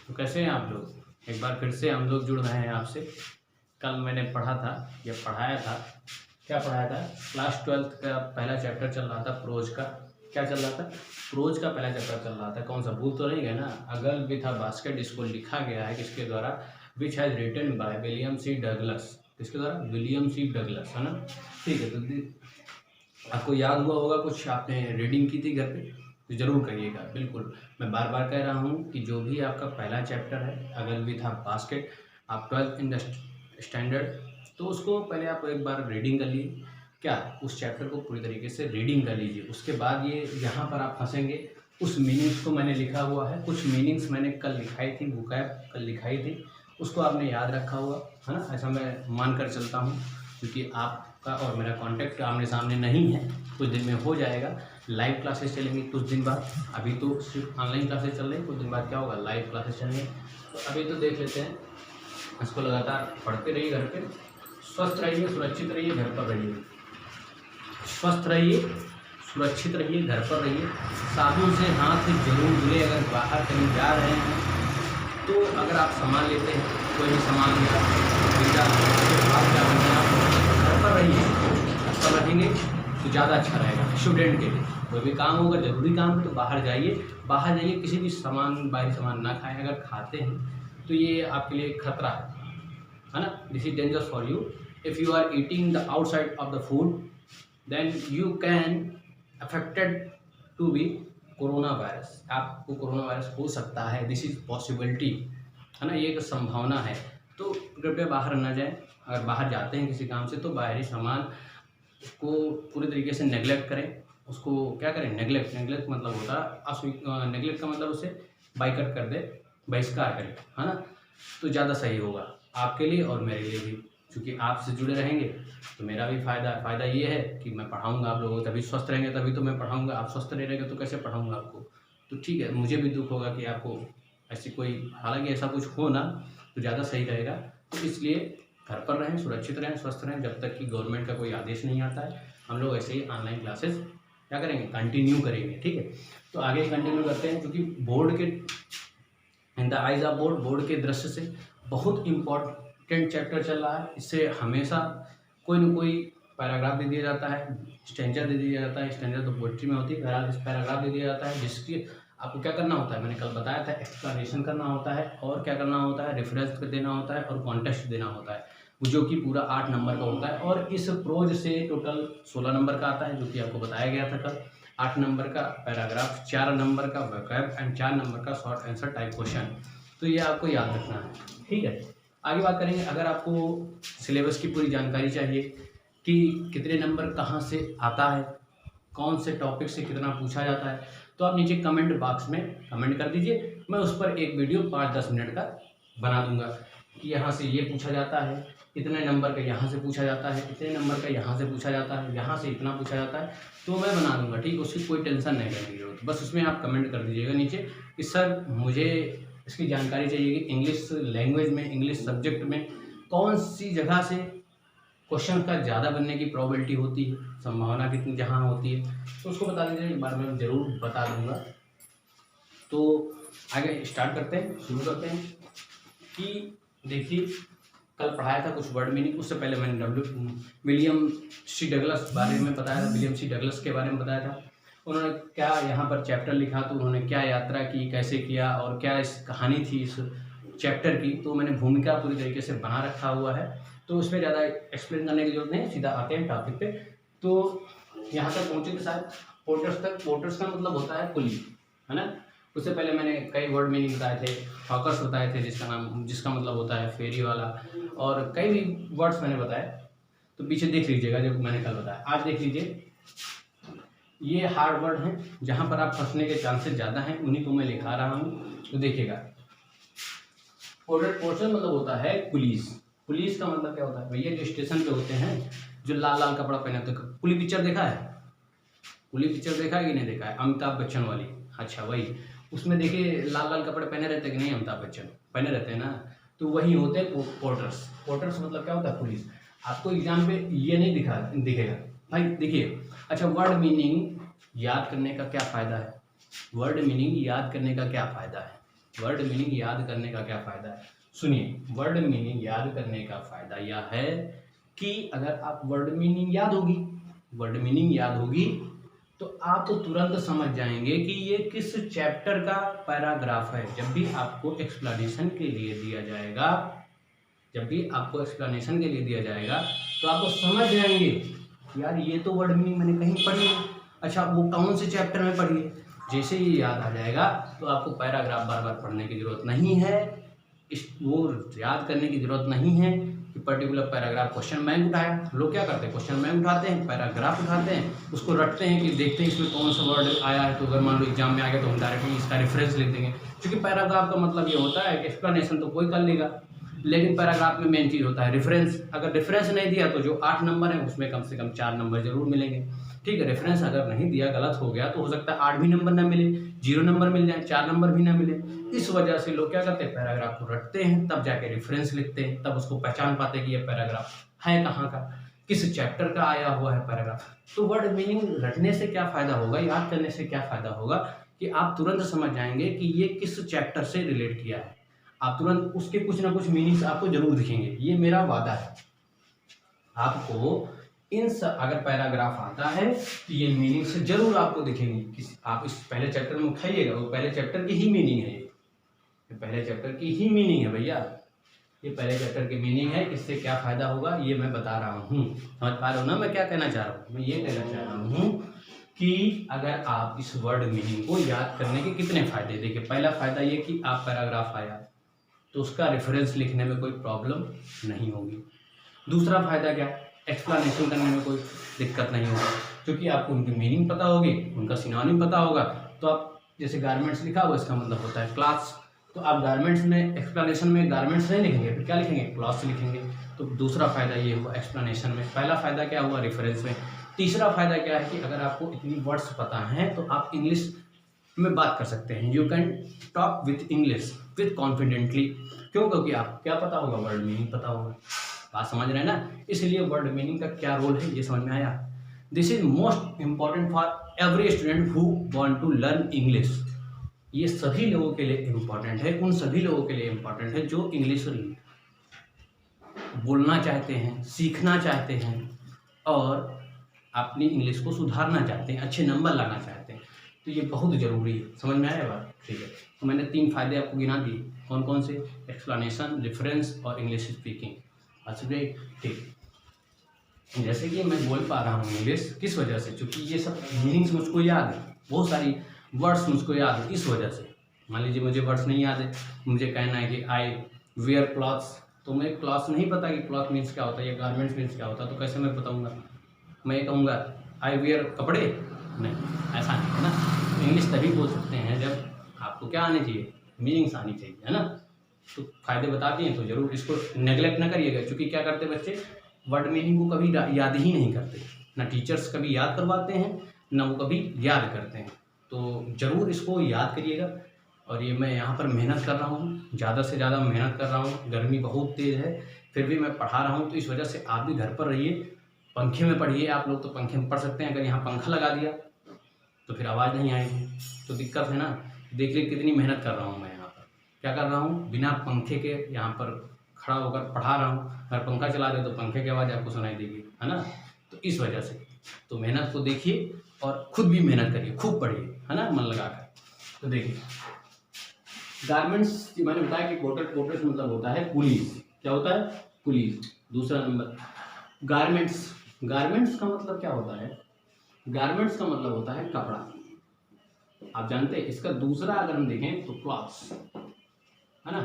तो कैसे हैं आप लोग? एक बार फिर से हम लोग जुड़ रहे हैं आपसे। कल मैंने पढ़ा था या पढ़ाया था, क्या पढ़ाया था? क्लास 12th का पहला चैप्टर चल रहा था प्रोज का। क्या चल रहा था? प्रोज का पहला चैप्टर चल रहा था। कौन सा, भूल तो नहीं गए ना? A girl with a basket, इसको लिखा गया है किसके द्वारा? Which has written by William C Douglas. किसके द्वारा? विलियम सी डगलस, है ना? ठीक है, तो आपको याद हुआ होगा, कुछ आपने रीडिंग की थी घर पे, तो ज़रूर करिएगा। बिल्कुल, मैं बार बार कह रहा हूँ कि जो भी आपका पहला चैप्टर है अगर विथ अ बास्केट, आप 12th इन द स्टैंडर्ड, तो उसको पहले आप एक बार रीडिंग कर लीजिए। क्या, उस चैप्टर को पूरी तरीके से रीडिंग कर लीजिए। उसके बाद ये यहाँ पर आप फंसेंगे, उस मीनिंग्स को मैंने लिखा हुआ है, कुछ मीनिंग्स मैंने कल लिखाई थी, वोकैब कल लिखाई थी, उसको आपने याद रखा हुआ है ना? ऐसा मैं मान कर चलता हूँ, क्योंकि आपका और मेरा कांटेक्ट आमने सामने नहीं है। कुछ दिन में हो जाएगा। लाइव क्लासेस चलेंगी कुछ दिन बाद। अभी तो सिर्फ ऑनलाइन क्लासेस चल रही हैं, कुछ दिन बाद क्या होगा, लाइव क्लासेस चलेंगे। तो अभी तो देख लेते हैं, इसको लगातार पढ़ते रहिए घर पे। स्वस्थ रहिए, सुरक्षित रहिए, घर पर रहिए। स्वस्थ रहिए, सुरक्षित रहिए, घर पर रहिए। साबुन से हाथ जरूर धुले। अगर बाहर कहीं जा रहे हैं तो अगर आप सामान लेते हैं, कोई भी सामान लिया, आप क्या करते हैं, घर पर रहिए। घर पर रहेंगे तो ज़्यादा अच्छा रहेगा स्टूडेंट के लिए। कोई भी काम होगा, ज़रूरी काम है, तो बाहर जाइए। बाहर जाइए, किसी भी सामान, बाहरी सामान ना खाएं। अगर खाते हैं तो ये आपके लिए खतरा है ना? This is dangerous for you. If you are eating the outside of the food, then you can affected to be corona virus. आपको कोरोना वायरस हो सकता है, दिस इज पॉसिबिलिटी, है ना? ये एक संभावना है। तो कृपया बाहर न जाएं। अगर बाहर जाते हैं किसी काम से, तो बाहरी सामान को पूरी तरीके से नेगलेक्ट करें। उसको क्या करें, नेगलेक्ट मतलब होता है नेगलेक्ट का मतलब उसे बाइकआउट कर दे, बहिष्कार करें, है ना? तो ज़्यादा सही होगा आपके लिए और मेरे लिए भी, क्योंकि आपसे जुड़े रहेंगे तो मेरा भी फ़ायदा है। फ़ायदा ये है कि मैं पढ़ाऊँगा आप लोगों को, तभी स्वस्थ रहेंगे, तभी तो मैं पढ़ाऊँगा। आप स्वस्थ नहीं रहेंगे तो कैसे पढ़ाऊँगा आपको? तो ठीक है, मुझे भी दुख होगा कि आपको ऐसी कोई, हालांकि ऐसा कुछ हो ना तो ज़्यादा सही रहेगा। तो इसलिए घर पर रहें, सुरक्षित रहें, स्वस्थ रहें, जब तक कि गवर्नमेंट का कोई आदेश नहीं आता है। हम लोग ऐसे ही ऑनलाइन क्लासेस क्या करेंगे, कंटिन्यू करेंगे। ठीक है, तो आगे कंटिन्यू करते हैं, क्योंकि बोर्ड के, in the eyes of board, board के दृश्य से बहुत इम्पॉर्टेंट चैप्टर चल रहा है। इससे हमेशा कोई न कोई पैराग्राफ दे दिया जाता है, स्टैंजर दे दिया जाता है। स्टैंजर तो पोइट्री में होती है, बहरहाल पैराग्राफ दे दिया जाता है, जिसकी आपको क्या करना होता है, मैंने कल बताया था, एक्सप्लेनेशन करना होता है, और क्या करना होता है, रेफरेंस देना होता है, और कॉन्टेक्स्ट देना होता है, जो कि पूरा 8 नंबर का होता है। और इस प्रोज से टोटल 16 नंबर का आता है, जो कि आपको बताया गया था कल। 8 नंबर का पैराग्राफ, 4 नंबर का वोकैब एंड 4 नंबर का शॉर्ट आंसर टाइप क्वेश्चन। तो ये आपको याद रखना है। ठीक है, आगे बात करेंगे। अगर आपको सिलेबस की पूरी जानकारी चाहिए कि कितने नंबर कहाँ से आता है, कौन से टॉपिक से कितना पूछा जाता है, तो आप नीचे कमेंट बॉक्स में कमेंट कर दीजिए। मैं उस पर एक वीडियो 5-10 मिनट का बना दूंगा कि यहाँ से ये पूछा जाता है, इतने नंबर का यहाँ से पूछा जाता है, इतने नंबर का यहाँ से पूछा जाता है, यहाँ से इतना पूछा जाता है, तो मैं बना दूंगा। ठीक, उसकी कोई टेंशन नहीं करने की जरूरत। बस उसमें आप कमेंट कर दीजिएगा नीचे कि सर मुझे इसकी जानकारी चाहिए कि इंग्लिश लैंग्वेज में, इंग्लिश सब्जेक्ट में कौन सी जगह से क्वेश्चन का ज़्यादा बनने की प्रोबेबिलिटी होती है, संभावना कितनी जहाँ होती है, तो उसको बता दीजिए। एक बार मैं ज़रूर बता दूंगा। तो आगे स्टार्ट करते हैं, शुरू करते हैं कि देखिए, कल पढ़ाया था कुछ वर्ड मीनिंग। उससे पहले मैंने विलियम सी डगलस बारे में बताया था, विलियम सी डगलस के बारे में बताया था। उन्होंने क्या यहाँ पर चैप्टर लिखा, तो उन्होंने क्या यात्रा की, कैसे किया, और क्या इस कहानी थी इस चैप्टर की, तो मैंने भूमिका पूरी तरीके से बना रखा हुआ है। तो उसमें ज़्यादा एक्सप्लेन करने की जरूरत नहीं, सीधा आते हैं टॉपिक पे। तो यहाँ तक पहुँचे थे शायद पोर्टर्स तक। पोर्टर्स का मतलब होता है कुली, है ना? उससे पहले मैंने कई वर्ड मीनिंग बताए थे, हॉकर्स बताए थे, जिसका मतलब होता है फेरी वाला, और कई भी वर्ड्स मैंने बताए। तो पीछे देख लीजिएगा जो मैंने कल बताया। आज देख लीजिए, ये हार्ड वर्ड हैं, जहाँ पर आप फंसने के चांसेस ज़्यादा हैं, उन्हीं को मैं लिखा रहा हूँ। तो देखिएगा, पोर्टर मतलब होता है पुलिस। पुलिस का मतलब क्या होता है भैया, जो स्टेशन पे होते हैं, जो लाल लाल कपड़ा पहने होते हैं। पुलिस पिक्चर देखा है? पुलिस पिक्चर देखा है कि नहीं देखा है? अमिताभ बच्चन वाली। अच्छा, वही। उसमें देखिए लाल लाल कपड़े पहने रहते हैं कि नहीं? अमिताभ बच्चन पहने रहते हैं ना, तो वही होते हैं पोर्टर्स। पोर्टर्स मतलब क्या होता है? पुलिस। आपको एग्जाम पे ये नहीं दिखेगा भाई। देखिए, अच्छा, वर्ड मीनिंग याद करने का क्या फ़ायदा है? वर्ड मीनिंग याद करने का क्या फ़ायदा है? वर्ड मीनिंग याद करने का क्या फ़ायदा है? सुनिए, वर्ड मीनिंग याद करने का फ़ायदा यह है कि अगर आप वर्ड मीनिंग याद होगी तो आप तो तुरंत समझ जाएंगे कि ये किस चैप्टर का पैराग्राफ है। जब भी आपको एक्सप्लेनेशन के लिए दिया जाएगा तो आप तो समझ जाएंगे यार ये तो वर्ड मीनिंग मैंने कहीं पढ़ी है, अच्छा वो कौन से चैप्टर में पढ़ी है। जैसे ही याद आ जाएगा तो आपको पैराग्राफ बार बार पढ़ने की ज़रूरत नहीं है, वो याद करने की ज़रूरत नहीं है कि पर्टिकुलर पैराग्राफ क्वेश्चन बैंक उठाया। लोग क्या करते हैं, क्वेश्चन बैंक उठाते हैं, पैराग्राफ उठाते हैं, उसको रटते हैं कि देखते हैं इसमें कौन सा वर्ड आया है, तो अगर मान लो एग्जाम में आ गया तो हम डायरेक्टली इसका रेफरेंस लिख देंगे। क्योंकि पैराग्राफ का मतलब ये होता है कि एक्सप्लेनेशन तो कोई कर लेगा, लेकिन पैराग्राफ में मेन चीज़ होता है रेफरेंस। अगर रेफरेंस नहीं दिया तो जो 8 नंबर है उसमें कम से कम 4 नंबर जरूर मिलेंगे। ठीक है, रेफरेंस अगर नहीं दिया, गलत हो गया तो हो सकता है 8 भी नंबर ना मिले, 0 नंबर मिल जाए, 4 नंबर भी ना मिले। इस वजह से लोग क्या करते हैं, पैराग्राफ को रटते हैं, तब जाके रेफरेंस लिखते हैं, तब उसको पहचान पाते हैं कि ये पैराग्राफ है कहाँ का, किस चैप्टर का आया हुआ है पैराग्राफ। तो वर्ड मीनिंग रटने से क्या फ़ायदा होगा, याद करने से क्या फ़ायदा होगा कि आप तुरंत समझ जाएंगे कि ये किस चैप्टर से रिलेट किया है। आप तुरंत उसके कुछ ना कुछ मीनिंग्स आपको जरूर दिखेंगे, ये मेरा वादा है। आपको अगर पैराग्राफ आता है तो ये मीनिंग्स जरूर आपको दिखेंगे। आप इस पहले चैप्टर में उठाइएगा, वो पहले चैप्टर की ही मीनिंग है, ये पहले चैप्टर की ही मीनिंग है भैया, ये पहले चैप्टर की मीनिंग है। इससे क्या फ़ायदा होगा ये मैं बता रहा हूँ, समझ पा रहे हो ना मैं क्या कहना चाह रहा हूँ। मैं ये कहना चाह रहा हूँ कि अगर आप इस वर्ड मीनिंग को याद करने के कितने फ़ायदे, देखिए पहला फ़ायदा ये कि आप पैराग्राफ आया तो उसका रेफरेंस लिखने में कोई प्रॉब्लम नहीं होगी। दूसरा फ़ायदा क्या, एक्सप्लेनेशन करने में कोई दिक्कत नहीं होगी, क्योंकि आपको उनकी मीनिंग पता होगी, उनका सिनोनिम पता होगा। तो आप जैसे गारमेंट्स लिखा हुआ इसका मतलब होता है क्लॉथ्स, तो आप गारमेंट्स में एक्सप्लेनेशन में गारमेंट्स नहीं लिखेंगे, फिर क्या लिखेंगे, क्लॉथ्स लिखेंगे। तो दूसरा फ़ायदा ये हुआ एक्सप्लेनेशन में। पहला फ़ायदा क्या हुआ, रेफरेंस में। तीसरा फ़ायदा क्या है कि अगर आपको इतनी वर्ड्स पता हैं तो आप इंग्लिश में बात कर सकते हैं। You can talk with English with confidently. क्यों, क्योंकि आपको क्या पता होगा, वर्ड मीनिंग पता होगा। बात समझ रहे हैं ना। इसलिए वर्ड मीनिंग का क्या रोल है ये समझ में आया। This is most important for every student who want to learn English. ये सभी लोगों के लिए इम्पॉर्टेंट है, उन सभी लोगों के लिए इम्पॉर्टेंट है जो इंग्लिश बोलना चाहते हैं, सीखना चाहते हैं और अपनी इंग्लिश को सुधारना चाहते हैं, अच्छे नंबर लाना चाहते हैं। तो ये बहुत ज़रूरी है, समझ में आया बात। ठीक है, तो मैंने 3 फायदे आपको गिना दिए, कौन कौन से, एक्सप्लेनेशन, रेफरेंस और इंग्लिश स्पीकिंग। अच्छा ठीक, जैसे कि मैं बोल पा रहा हूँ इंग्लिश किस वजह से, क्योंकि ये सब मीनिंग्स मुझको याद है, बहुत सारी वर्ड्स मुझको याद है। इस वजह से मान लीजिए मुझे वर्ड्स नहीं याद है, मुझे कहना है कि आई वेयर क्लॉथ्स, तो मैं क्लॉथ्स नहीं पता कि क्लॉथ मीन्स क्या होता है या गारमेंट्स मीन्स क्या होता है, तो कैसे मैं बताऊँगा। मैं ये कहूँगा आई वेयर कपड़े, नहीं, ऐसा नहीं है ना। इंग्लिश तभी बोल सकते हैं जब आपको क्या आनी चाहिए, मीनिंग्स आनी चाहिए, है ना। तो फायदे बता दिए, तो जरूर इसको नेगलेक्ट ना करिएगा। क्योंकि क्या करते बच्चे, वर्ड मीनिंग को कभी याद ही नहीं करते, ना टीचर्स कभी याद करवाते हैं ना वो कभी याद करते हैं। तो ज़रूर इसको याद करिएगा। और ये मैं यहाँ पर मेहनत कर रहा हूँ, ज़्यादा से ज़्यादा मेहनत कर रहा हूँ। गर्मी बहुत तेज़ है, फिर भी मैं पढ़ा रहा हूँ। तो इस वजह से आप भी घर पर रहिए, पंखे में पढ़िए। आप लोग तो पंखे में पढ़ सकते हैं, अगर यहाँ पंखा लगा दिया तो फिर आवाज़ नहीं आएगी, तो दिक्कत है ना। देखिए कितनी मेहनत कर रहा हूँ मैं यहाँ पर, क्या कर रहा हूँ, बिना पंखे के यहाँ पर खड़ा होकर पढ़ा रहा हूँ। अगर पंखा चला दे तो पंखे की आवाज़ आपको सुनाई देगी, है ना। तो इस वजह से तो मेहनत को देखिए और खुद भी मेहनत करिए, खूब पढ़िए, है ना, मन लगा कर। तो देखिए गारमेंट्स की मैंने बताया कि कोटेड मतलब होता है पुलिस। क्या होता है, पुलिस। दूसरा नंबर गारमेंट्स। गारमेंट्स का मतलब क्या होता है, गारमेंट्स का मतलब होता है कपड़ा, आप जानते हैं। इसका दूसरा अगर हम देखें तो क्लॉथ्स, है ना,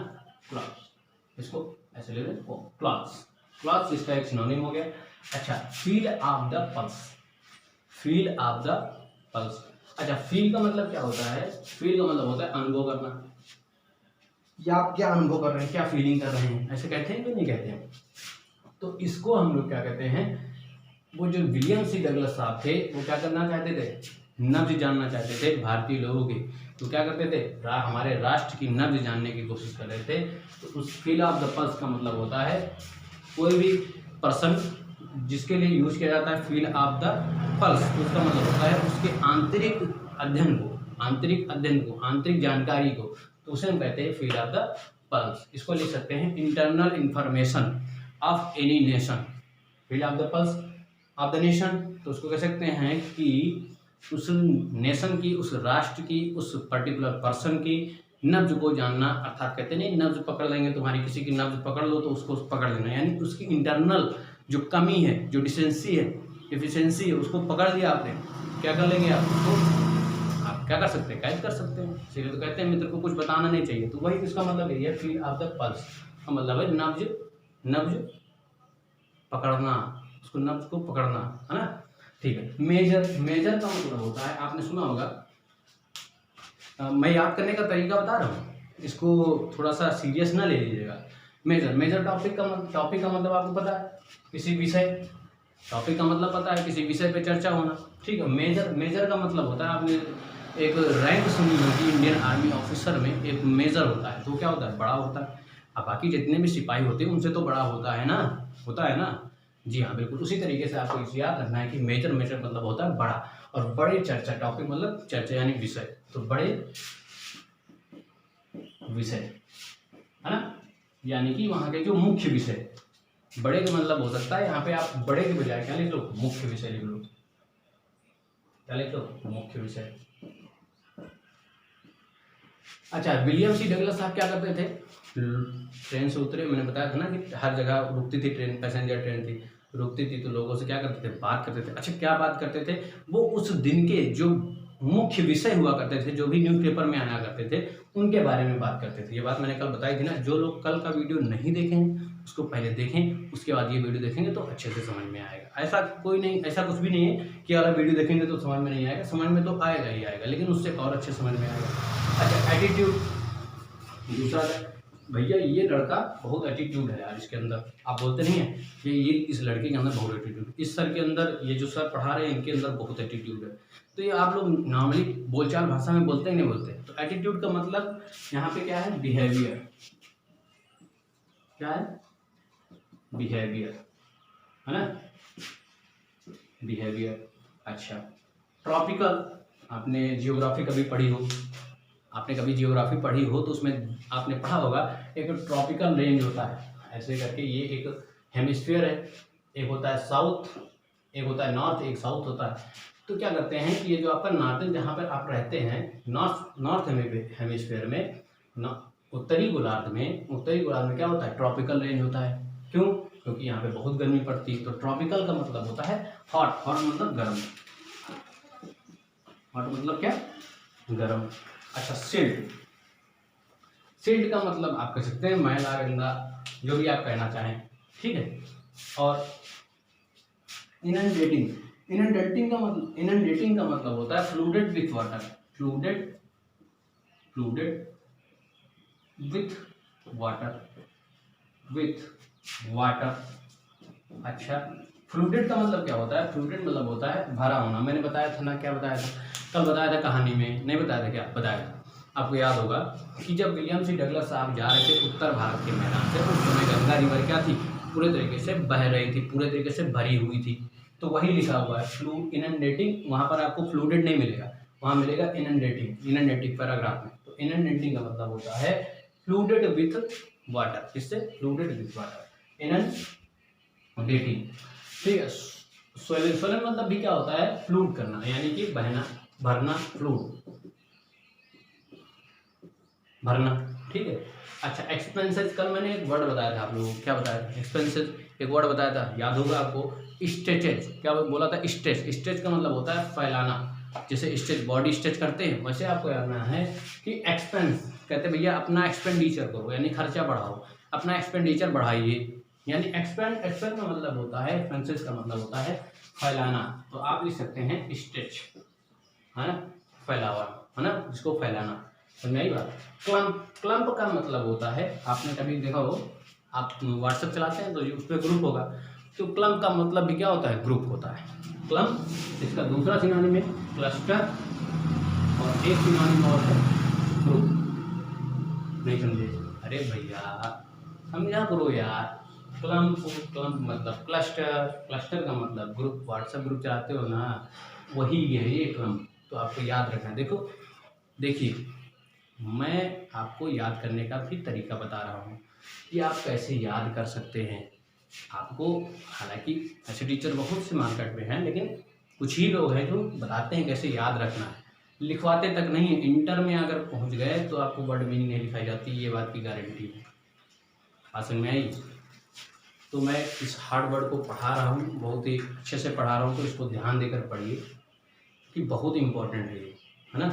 क्लॉथ्स, इसको ऐसे ले लें, क्लॉथ्स। क्लॉथ्स इसका एक सिनोनिम हो गया। अच्छा, feel of the pulse, feel of the pulse. अच्छा, फील का मतलब क्या होता है, फील का मतलब होता है अनुभव करना, या आप क्या अनुभव कर रहे हैं, क्या फीलिंग कर रहे हैं, ऐसे कहते हैं कि नहीं कहते हैं। तो इसको हम लोग क्या कहते हैं, वो जो विलियम सी डगलस साहब थे वो क्या करना चाहते थे, नब्ज जानना चाहते थे भारतीय लोगों की। तो क्या करते थे, हमारे राष्ट्र की नब्ज जानने की कोशिश कर रहे थे। तो उस फील ऑफ द पल्स का मतलब होता है कोई भी पर्सन जिसके लिए यूज किया जाता है फील ऑफ द पल्स, उसका मतलब होता है उसके आंतरिक अध्ययन को, आंतरिक जानकारी को तो उसे हम कहते हैं फील ऑफ द पल्स। इसको लिख सकते हैं internal information of any nation, feel of the pulse of the nation. तो उसको कह सकते हैं कि उस नेशन की, उस राष्ट्र की, उस पर्टिकुलर पर्सन की नब्ज को जानना, अर्थात कहते नहीं नब्ज पकड़ लेंगे, तुम्हारी किसी की नब्ज पकड़ लो तो उसको पकड़ लेना, यानी उसकी इंटरनल जो कमी है, जो डिसेंसी है, एफिशिएंसी है, उसको पकड़ लिया आपने, क्या कर लेंगे आप उसको, आप क्या कर सकते हैं, कैद कर सकते हैं। इसलिए तो कहते हैं मित्र को कुछ बताना नहीं चाहिए। तो वही इसका मतलब यही है, फील ऑफ द पल्स का मतलब है नब्ज पकड़ना, उसको नब्ज को पकड़ना, है ना। ठीक है। मेजर का मतलब होता है, आपने सुना होगा, मैं याद करने का तरीका बता रहा हूँ, इसको थोड़ा सा सीरियस ना ले लीजिएगा। मेजर टॉपिक का मतलब आपको पता है, किसी विषय, टॉपिक का मतलब पता है, किसी विषय पे चर्चा होना। ठीक है। मेजर का मतलब होता है, आपने एक रैंक सुनी होगी इंडियन आर्मी ऑफिसर में, एक मेजर होता है, तो क्या होता है, बड़ा होता है। अब बाकी जितने भी सिपाही होते हैं उनसे तो बड़ा होता है ना। जी हाँ, बिल्कुल उसी तरीके से आपको इसे याद रखना है कि मेजर मतलब होता है बड़ा, और बड़े चर्चा, टॉपिक मतलब चर्चा यानी विषय, तो बड़े विषय, है ना, यानी कि वहाँ के जो मुख्य विषय, बड़े का मतलब हो सकता है, यहाँ पे आप बड़े के बजाय क्या लिख लो, मुख्य विषय लिख लो, क्या लिख लो, मुख्य विषय। अच्छा, विलियम सी डगलस साहब क्या करते थे, ट्रेन से उतरे, मैंने बताया था ना कि हर जगह रुकती थी ट्रेन, पैसेंजर ट्रेन थी, रुकती थी, तो लोगों से क्या करते थे, बात करते थे। अच्छा, क्या बात करते थे, वो उस दिन के जो मुख्य विषय हुआ करते थे, जो भी न्यूज़पेपर में आया करते थे, उनके बारे में बात करते थे। ये बात मैंने कल बताई थी ना। जो लोग कल का वीडियो नहीं देखें उसको पहले देखें, उसके बाद ये वीडियो देखेंगे तो अच्छे से समझ में आएगा। ऐसा कोई नहीं, ऐसा कुछ भी नहीं है कि अगर वीडियो देखेंगे तो समझ में नहीं आएगा, समझ में तो आएगा ही आएगा, लेकिन उससे और अच्छे समझ में आएगा। अच्छा, एटीट्यूड दूसरा है, भैया ये लड़का बहुत एटीट्यूड है यार इसके अंदर, आप बोलते नहीं है कि ये इस लड़के के अंदर बहुत एटीट्यूड, इस सर के अंदर, ये जो सर पढ़ा रहे हैं इनके अंदर बहुत एटीट्यूड है। तो ये आप लोग नॉर्मली बोलचाल भाषा में बोलते ही नहीं बोलते। तो एटीट्यूड का मतलब यहाँ पे क्या है, बिहेवियर, क्या है, बिहेवियर, है ना, बिहेवियर। अच्छा, ट्रॉपिकल, आपने जियोग्राफी कभी पढ़ी हो, तो उसमें आपने पढ़ा होगा एक ट्रॉपिकल रेंज होता है, ऐसे करके, ये एक हेमिस्फीयर है, एक होता है साउथ, एक होता है नॉर्थ, एक साउथ होता है। तो क्या करते हैं कि ये जो आपका नॉर्थन, जहाँ पर आप रहते हैं, नॉर्थ हेमिस्फीयर में, उत्तरी गोलार्ध में क्या होता है, ट्रॉपिकल रेंज होता है। क्यों? क्योंकि यहाँ पे बहुत गर्मी पड़ती है। तो ट्रॉपिकल का मतलब होता है हॉट मतलब गर्म, हॉट मतलब क्या, गर्म। अच्छा, सिल्ट का मतलब आप कह सकते हैं मैला, गंदा, जो भी आप कहना चाहें, ठीक है। और इनंडेटिंग का मतलब होता है फ्लूडेड विथ वाटर, फ्लूडेड विथ वाटर। अच्छा, फ्लूडेड का मतलब क्या होता है, फ्लूडेड मतलब होता है भरा होना। मैंने बताया था ना, क्या बताया था, कल बताया था कहानी में, नहीं बताया था क्या, बताया था। आपको याद होगा कि जब विलियम सी डगलस साहब जा रहे थे उत्तर भारत के मैदान से, उस समय गंगा रिवर क्या थी, पूरे तरीके से बह रही थी, पूरे तरीके से भरी हुई थी। तो वही लिखा हुआ है इनंडेटिंग, वहाँ पर आपको फ्लूडेड नहीं मिलेगा, वहाँ मिलेगा इनंडेटिंग पैराग्राफ में। तो इनंडेटिंग का मतलब होता है फ्लूडेड विथ वाटर, किससे, फ्लूडेड विथ वाटर, इनंडेटिंग। ठीक है। स्वलन मतलब भी क्या होता है, फ्लूड करना, यानी कि बहना, भरना, भरना, ठीक है। अच्छा, एक्सपेंसेस, कल मैंने एक वर्ड बताया था आप लोगों को, क्या बताया था, एक्सपेंसेस, एक वर्ड बताया था, याद होगा आपको, स्ट्रेचेज, क्या बोला था, स्ट्रेच का मतलब होता है फैलाना। जैसे स्ट्रेच, बॉडी स्ट्रेच करते हैं, वैसे आपको याद रखना है कि एक्सपेंस कहते हैं भैया अपना एक्सपेंडिचर करो, यानी खर्चा बढ़ाओ, अपना एक्सपेंडिचर बढ़ाइए, यानी एक्सपेंड का मतलब होता है, एक्सपेंसेस का मतलब होता है फैलाना। तो आप लिख सकते हैं स्ट्रेच, है ना, फैलावा, है ना, इसको फैलाना, समझ आई बात। क्लम्प का मतलब होता है, आपने कभी देखा हो, आप व्हाट्सएप चलाते हैं तो उस पर ग्रुप होगा, तो क्लम्प का मतलब भी क्या होता है, ग्रुप होता है। क्लम्प, इसका दूसरा सिनोनिम है क्लस्टर, और एक सिनोनिम और है ग्रुप। नहीं समझे, अरे भैया समझा करो यार, क्लम्प मतलब क्लस्टर का मतलब ग्रुप, व्हाट्सएप ग्रुप चलाते हो ना, वही है ये क्लम्प। तो आपको याद रखना है। देखिए मैं आपको याद करने का भी तरीका बता रहा हूँ कि आप कैसे याद कर सकते हैं। आपको हालांकि ऐसे टीचर बहुत से मार्केट में हैं, लेकिन कुछ ही लोग हैं जो बताते हैं कैसे याद रखना है, लिखवाते तक नहीं है। इंटर में अगर पहुंच गए तो आपको वर्ड मीनिंग नहीं लिखाई जाती, ये बात की गारंटी है। बात समझ में आई? तो मैं इस हार्ड वर्ड को पढ़ा रहा हूँ, बहुत ही अच्छे से पढ़ा रहा हूँ, तो इसको ध्यान देकर पढ़िए कि बहुत इंपॉर्टेंट है ये, है ना।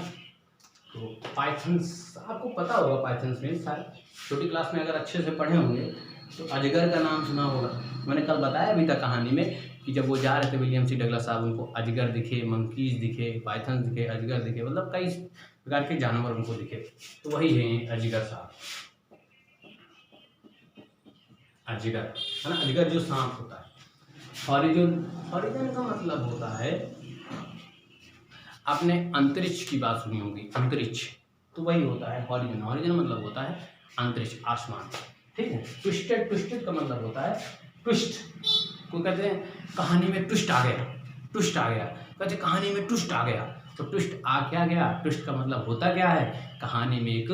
तो पाइथन्स आपको पता होगा, पाइथन्स में शायद छोटी क्लास में अगर अच्छे से पढ़े होंगे तो अजगर का नाम सुना होगा। मैंने कल बताया अभी तक कहानी में कि जब वो जा रहे थे विलियम सी डगलस साहब, उनको अजगर दिखे, मंकीज दिखे, पाइथन दिखे, अजगर दिखे, मतलब कई प्रकार के जानवर उनको दिखे, तो वही है अजगर साहब। अजगर है ना, अजगर जो सांप होता है। हॉरिजन, हॉरिजन का मतलब होता है, आपने अंतरिक्ष की बात सुनी होगी, अंतरिक्ष, तो वही होता है हॉरिजन। हॉरिजन मतलब होता है अंतरिक्ष, आसमान, ठीक है। ट्विस्टेड, ट्विस्टेड का मतलब होता है ट्विस्ट, को कहते हैं कहानी में ट्विस्ट आ गया, ट्विस्ट आ गया, कहते कहानी में ट्विस्ट आ गया। तो ट्विस्ट आ क्या गया, ट्विस्ट का मतलब होता क्या है, कहानी में एक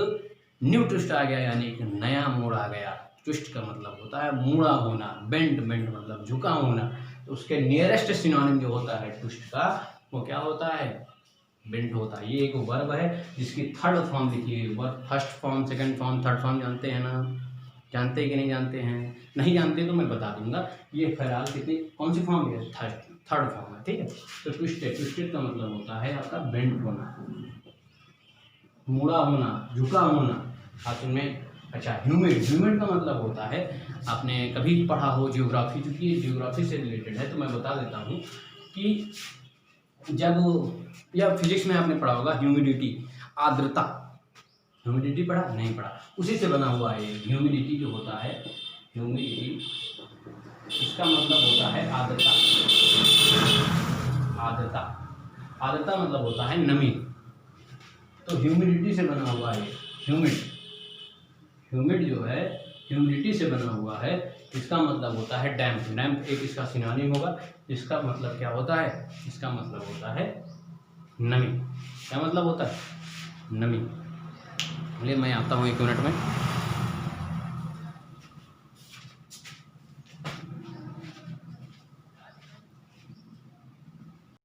न्यू ट्विस्ट आ गया, यानी एक नया मोड़ आ गया। ट्विस्ट का मतलब होता है मुड़ा होना, बेंड, बेंड मतलब झुका होना। तो उसके नियरेस्ट सिनोनिम जो होता है ट्विस्ट का, वो क्या होता है, बेंड होता है। ये एक वर्ब है जिसकी थर्ड फॉर्म लिखिए, verb first form, second form, third form जानते हैं ना, जानते हैं कि नहीं जानते हैं? नहीं जानते तो मैं बता दूंगा। ये फिलहाल कितनी, कौन सी फॉर्म है, थर्ड फॉर्म है, ठीक है। तो ट्विस्टेड, ट्विस्टेड का मतलब होता है आपका बेंड होना, मुड़ा होना, झुका होना। आप में अच्छा, ह्यूमिड, ह्यूमिड का मतलब होता है, आपने कभी पढ़ा हो जियोग्राफी, क्योंकि ये जियोग्राफी से रिलेटेड है तो मैं बता देता हूँ कि जब, या फिजिक्स में आपने पढ़ा होगा ह्यूमिडिटी, आर्द्रता। ह्यूमिडिटी पढ़ा, नहीं पढ़ा, उसी से बना हुआ है ह्यूमिडिटी जो होता है, ह्यूमिडिटी, इसका मतलब होता है आर्द्रता। आर्द्रता, आर्द्रता मतलब होता है नमी। तो ह्यूमिडिटी से बना हुआ है ह्यूमिड, ह्यूमिड जो है ह्यूमिडिटी से बना हुआ है। इसका मतलब होता है डैम्प, डैम्प एक इसका सिनोनिम होगा। इसका मतलब क्या होता है, इसका मतलब होता है नमी। क्या मतलब होता है, नमी। चलिए मैं आता हूँ 1 मिनट में।